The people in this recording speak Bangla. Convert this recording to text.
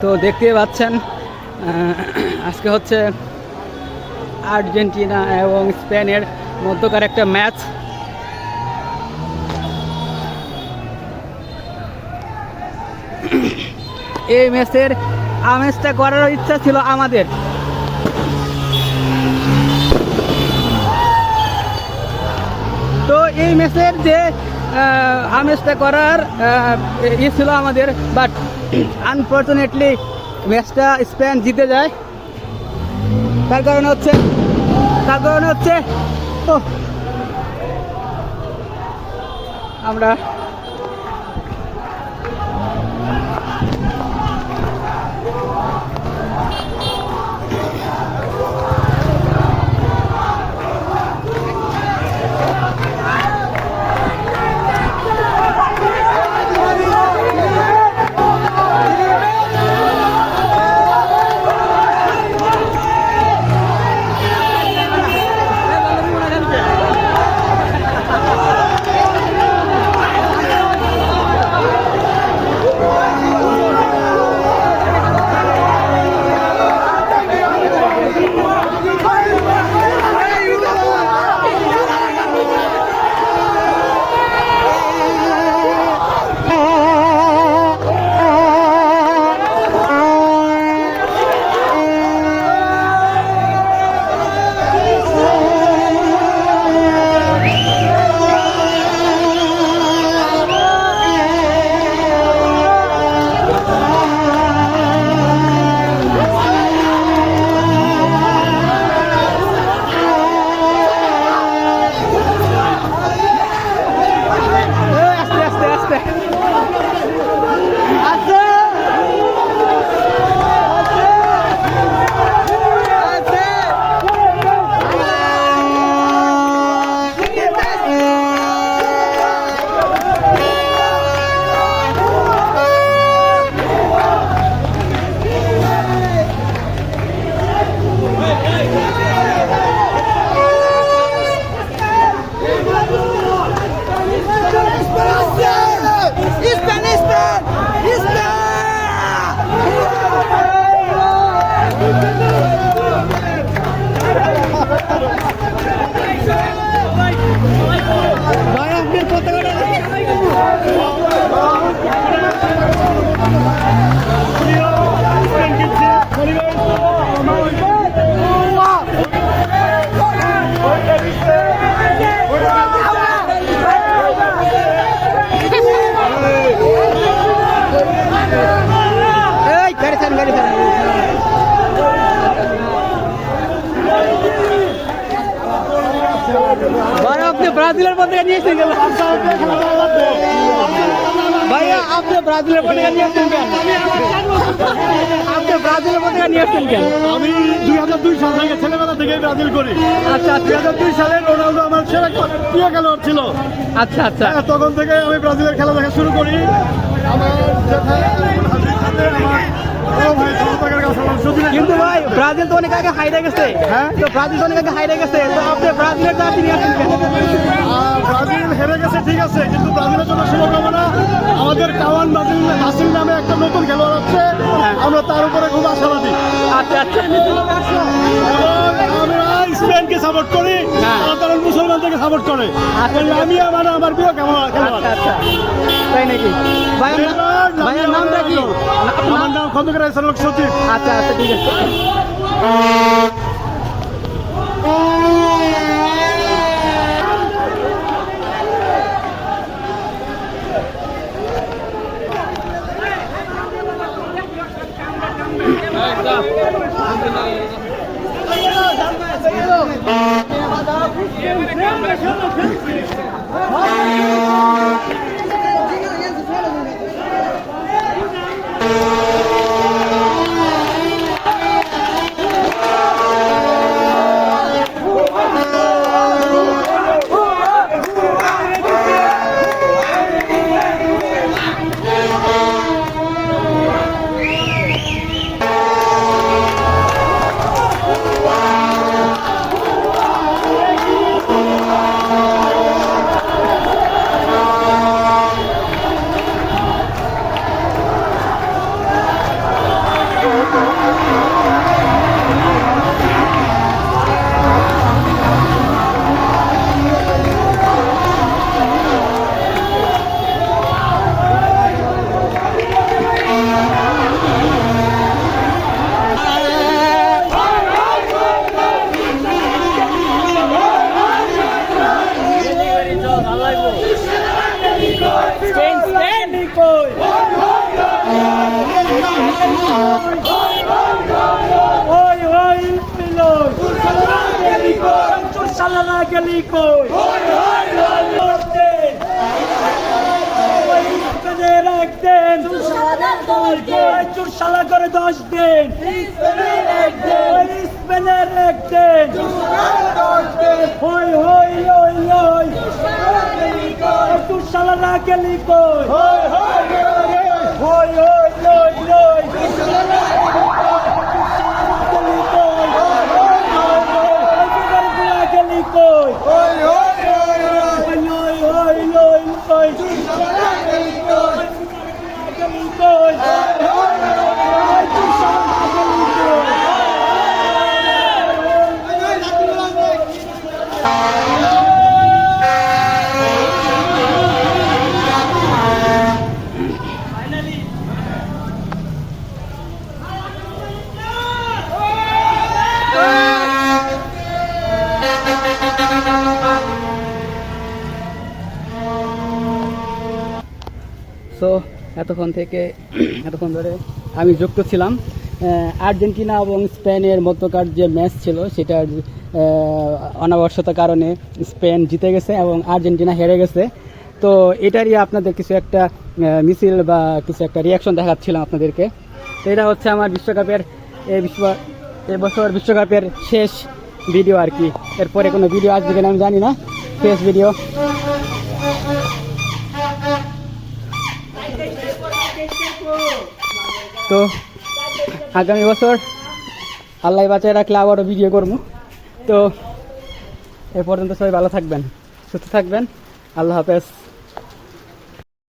তো দেখতেই পাচ্ছেন আজকে হচ্ছে আর্জেন্টিনা এবং স্পেনের মধ্যকার একটা ম্যাচ। এই ম্যাচের আমেজটা করার ইচ্ছা ছিল আমাদের। তো এই ম্যাচের যে আমেজটা করার ছিল আমাদের, বাট আনফর্চুনেটলি ম্যাচটা স্পেন জিতে যায়। তার কারণে হচ্ছে আমরা ব্রাজিলের পতাকা নিয়েছেন কেন ভাইয়া? আপনি ব্রাজিলের পতাকা নিয়েছেন কেন? আপনি ব্রাজিলের পতাকা নিয়েছেন কেন? আমি 2002 সাল থেকে ছেলেবেলা থেকে ব্রাজিল করি। আচ্ছা, 2002 সালে রোনালদো আমার সেরা প্রিয় খেলোয়াড় ছিল। আচ্ছা আচ্ছা, তখন থেকে আমি ব্রাজিলের খেলা দেখা শুরু করি। কিন্তু ভাই ব্রাজিল তো অনেক আগে হাইরে গেছে। হ্যাঁ, তো ব্রাজিল তো অনেক আগে হাইরে গেছে, তো আপনি ব্রাজিলের জার্সি নিয়ে আসেন কেন? ব্রাজিল হেরে গেছে ঠিক আছে, কিন্তু ব্রাজিলের জন্য শুভকামনা। আমাদের কাওয়ান নাসির নামে একটা নতুন খেলোয়াড় আছে, আমরা তার উপরে খুব আশাবাদী। আচ্ছা আচ্ছা, আমরা স্পেনকে সাপোর্ট করি, তারা মুসলমানদেরকে সাপোর্ট করে। আমি আমার প্রিয় খেলোয়াড়। আচ্ছা, তাই নাকি? ভাইয়ের নামটা কি? আমার নাম খন্দকার সচিব। আচ্ছা আচ্ছা, ঠিক আছে। ওই ওই মিলই চুরশালা গেলি কই চুরশালা করে 10 দিন স্পেনের একদিন হই হই লই লই চুরশালা না গেলি কই হই হই লই লই গেলি কই হই হই লই লই সো এতক্ষণ ধরে আমি যুক্ত ছিলাম আর্জেন্টিনা এবং স্পেনের মধ্যকার যে ম্যাচ ছিল সেটার অনাবশ্যতার কারণে স্পেন জিতে গেছে এবং আর্জেন্টিনা হেরে গেছে। তো এটারই আপনাদের কিছু একটা মিছিল বা কিছু একটা রিয়াকশন দেখাচ্ছিলাম আপনাদেরকে। তো এটা হচ্ছে আমার বিশ্বকাপের এবছর বিশ্বকাপের শেষ ভিডিও আর কি। এরপরে কোনো ভিডিও আসবে কিনা আমি জানি না, শেষ ভিডিও। তো আগামী বছর আল্লাহ বাঁচায় রাখলে আবারও ভিডিও করবো। তো এ পর্যন্ত সবাই ভালো থাকবেন, সুস্থ থাকবেন। আল্লাহ হাফেজ।